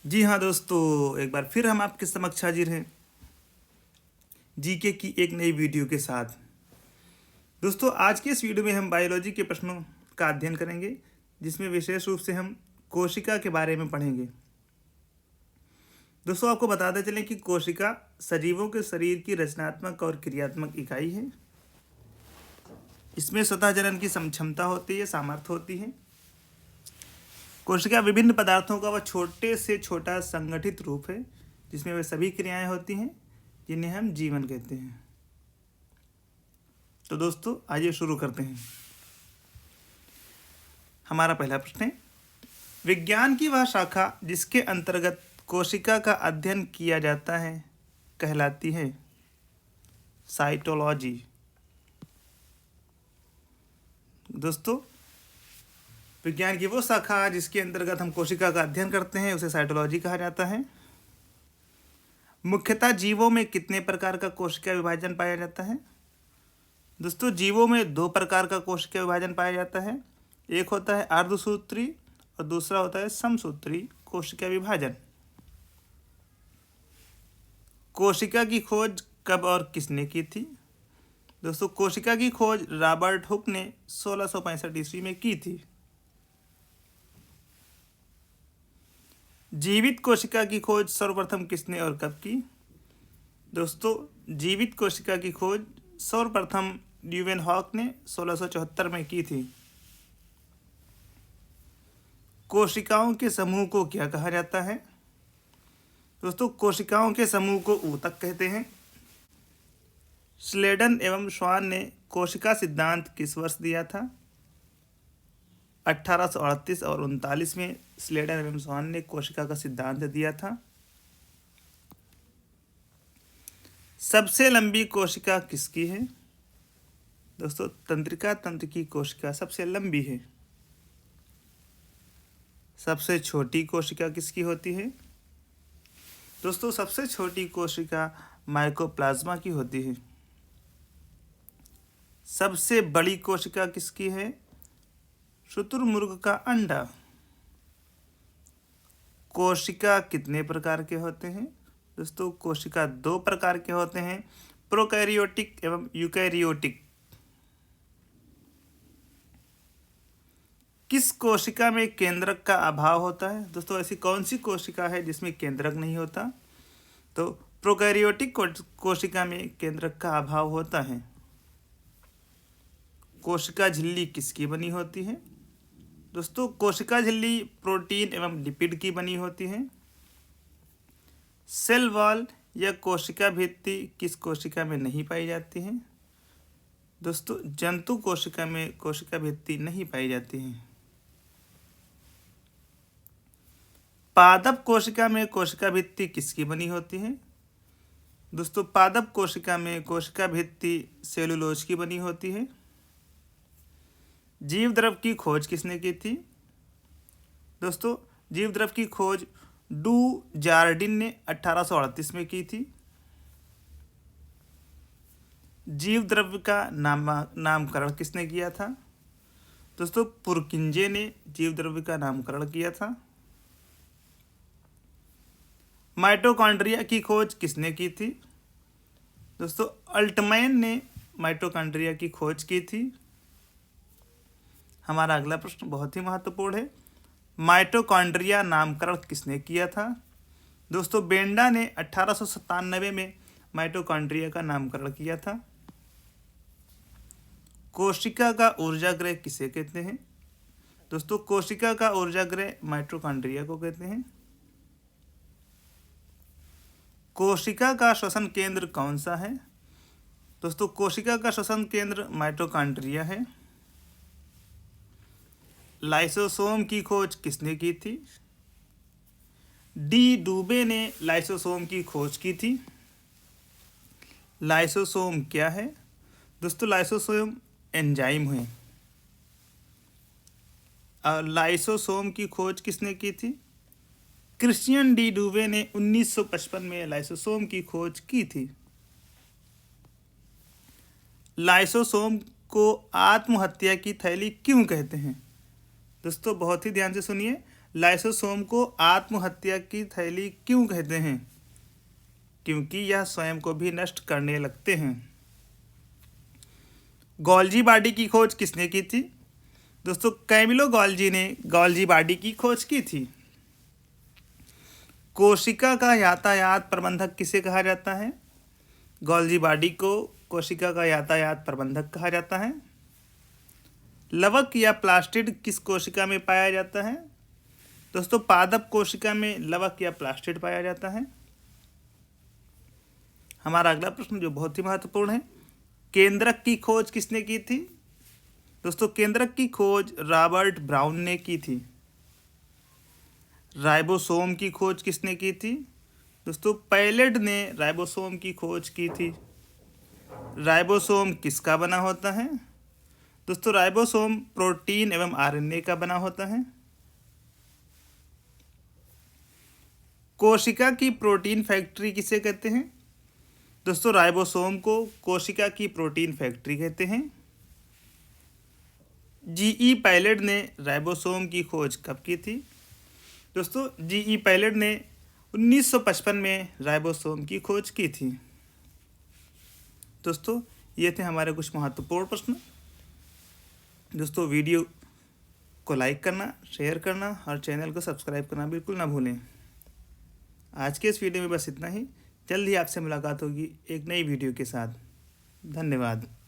जी हाँ दोस्तों, एक बार फिर हम आपके समक्ष हाजिर हैं जीके की एक नई वीडियो के साथ। दोस्तों, आज के इस वीडियो में हम बायोलॉजी के प्रश्नों का अध्ययन करेंगे, जिसमें विशेष रूप से हम कोशिका के बारे में पढ़ेंगे। दोस्तों, आपको बताते चलें कि कोशिका सजीवों के शरीर की रचनात्मक और क्रियात्मक इकाई है। इसमें स्वतः जनन की क्षमता होती है, सामर्थ्य होती है। कोशिका विभिन्न पदार्थों का वह छोटे से छोटा संगठित रूप है, जिसमें वे सभी क्रियाएं होती हैं जिन्हें हम जीवन कहते हैं। तो दोस्तों, आइए शुरू करते हैं। हमारा पहला प्रश्न है, विज्ञान की वह शाखा जिसके अंतर्गत कोशिका का अध्ययन किया जाता है कहलाती है साइटोलॉजी। दोस्तों, विज्ञान की वो शाखा जिसके अंतर्गत हम कोशिका का अध्ययन करते हैं उसे साइटोलॉजी कहा जाता है। मुख्यतः जीवों में कितने प्रकार का कोशिका विभाजन पाया जाता है? दोस्तों, जीवों में दो प्रकार का कोशिका विभाजन पाया जाता है। एक होता है अर्धसूत्री और दूसरा होता है समसूत्री कोशिका विभाजन। कोशिका की खोज कब और किसने की थी? दोस्तों, कोशिका की खोज रॉबर्ट हुक ने 1665 ईस्वी में की थी। जीवित कोशिका की खोज सर्वप्रथम किसने और कब की? दोस्तों, जीवित कोशिका की खोज सर्वप्रथम ल्यूवेनहॉक ने 1674 में की थी। कोशिकाओं के समूह को क्या कहा जाता है? दोस्तों, कोशिकाओं के समूह को ऊतक कहते हैं। स्लेडन एवं स्वान ने कोशिका सिद्धांत किस वर्ष दिया था? 1838 और 39 में स्लेडन एवं स्वान ने कोशिका का सिद्धांत दिया था। सबसे लंबी कोशिका किसकी है? दोस्तों, तंत्रिका तंत्र की कोशिका सबसे लंबी है। सबसे छोटी कोशिका किसकी होती है? दोस्तों, सबसे छोटी कोशिका माइकोप्लाज्मा की होती है। सबसे बड़ी कोशिका किसकी है? शुतुरमुर्ग का अंडा। कोशिका कितने प्रकार के होते हैं? दोस्तों, कोशिका दो प्रकार के होते हैं, प्रोकैरियोटिक एवं यूकैरियोटिक। किस कोशिका में केंद्रक का अभाव होता है? दोस्तों, ऐसी कौन सी कोशिका है जिसमें केंद्रक नहीं होता? तो प्रोकैरियोटिक कोशिका में केंद्रक का अभाव होता है। कोशिका झिल्ली किसकी बनी होती है? दोस्तों, कोशिका झिल्ली प्रोटीन एवं लिपिड की बनी होती है। सेल वॉल या कोशिका भित्ति किस कोशिका में नहीं पाई जाती है? दोस्तों, जंतु कोशिका में कोशिका भित्ति नहीं पाई जाती है। पादप कोशिका में कोशिका भित्ति किसकी बनी होती है? दोस्तों, पादप कोशिका में कोशिका भित्ति सेलुलोज की बनी होती है। जीव द्रव की खोज किसने की थी? दोस्तों, जीव द्रव की खोज डू जार्डिन ने 1838 में की थी। जीव द्रव्य का नामकरण किसने किया था? दोस्तों, पुरकिंजे ने जीव द्रव्य का नामकरण किया था। माइटोकॉन्ड्रिया की खोज किसने की थी? दोस्तों, अल्टमैन ने माइटोकॉन्ड्रिया की खोज की थी। हमारा अगला प्रश्न बहुत ही महत्वपूर्ण है, माइटोकॉन्ड्रिया नामकरण किसने किया था? दोस्तों, बेंडा ने 1897 में माइटोकॉन्ड्रिया का नामकरण किया था। कोशिका का ऊर्जागृह किसे कहते हैं? दोस्तों, कोशिका का ऊर्जागृह माइटोकॉन्ड्रिया को कहते हैं। कोशिका का श्वसन केंद्र कौन सा है? दोस्तों, कोशिका का श्वसन केंद्र माइटोकॉन्ड्रिया है। लाइसोसोम की खोज किसने की थी? डी डूबे ने लाइसोसोम की खोज की थी। लाइसोसोम क्या है? दोस्तों, लाइसोसोम एंजाइम है। लाइसोसोम की खोज किसने की थी? क्रिश्चियन डी डूबे ने 1955 में लाइसोसोम की खोज की थी। लाइसोसोम को आत्महत्या की थैली क्यों कहते हैं? दोस्तों, बहुत ही ध्यान से सुनिए, लाइसोसोम को आत्महत्या की थैली क्यों कहते हैं? क्योंकि यह स्वयं को भी नष्ट करने लगते हैं। गोल्जी बॉडी की खोज किसने की थी? दोस्तों कैमिलो गोल्जी ने गोल्जी बॉडी की खोज की थी। कोशिका का यातायात प्रबंधक किसे कहा जाता है? गोल्जी बॉडी को कोशिका का यातायात प्रबंधक कहा जाता है। लवक या प्लास्टिड किस कोशिका में पाया जाता है? दोस्तों पादप कोशिका में लवक या प्लास्टिड पाया जाता है। हमारा अगला प्रश्न जो बहुत ही महत्वपूर्ण है, केंद्रक की खोज किसने की थी? दोस्तों केंद्रक की खोज रॉबर्ट ब्राउन ने की थी। राइबोसोम की खोज किसने की थी? दोस्तों पैलेड ने राइबोसोम की खोज की थी। राइबोसोम किसका बना होता है? दोस्तों राइबोसोम प्रोटीन एवं आरएनए का बना होता है। कोशिका की प्रोटीन फैक्ट्री किसे कहते हैं? दोस्तों राइबोसोम को कोशिका की प्रोटीन फैक्ट्री कहते हैं। जीई पैलेड ने राइबोसोम की खोज कब की थी? दोस्तों जीई पैलेड ने 1955 में राइबोसोम की खोज की थी। दोस्तों ये थे हमारे कुछ महत्वपूर्ण प्रश्न। दोस्तों वीडियो को लाइक करना, शेयर करना और चैनल को सब्सक्राइब करना बिल्कुल ना भूलें। आज के इस वीडियो में बस इतना ही। जल्द ही आपसे मुलाकात होगी एक नई वीडियो के साथ। धन्यवाद।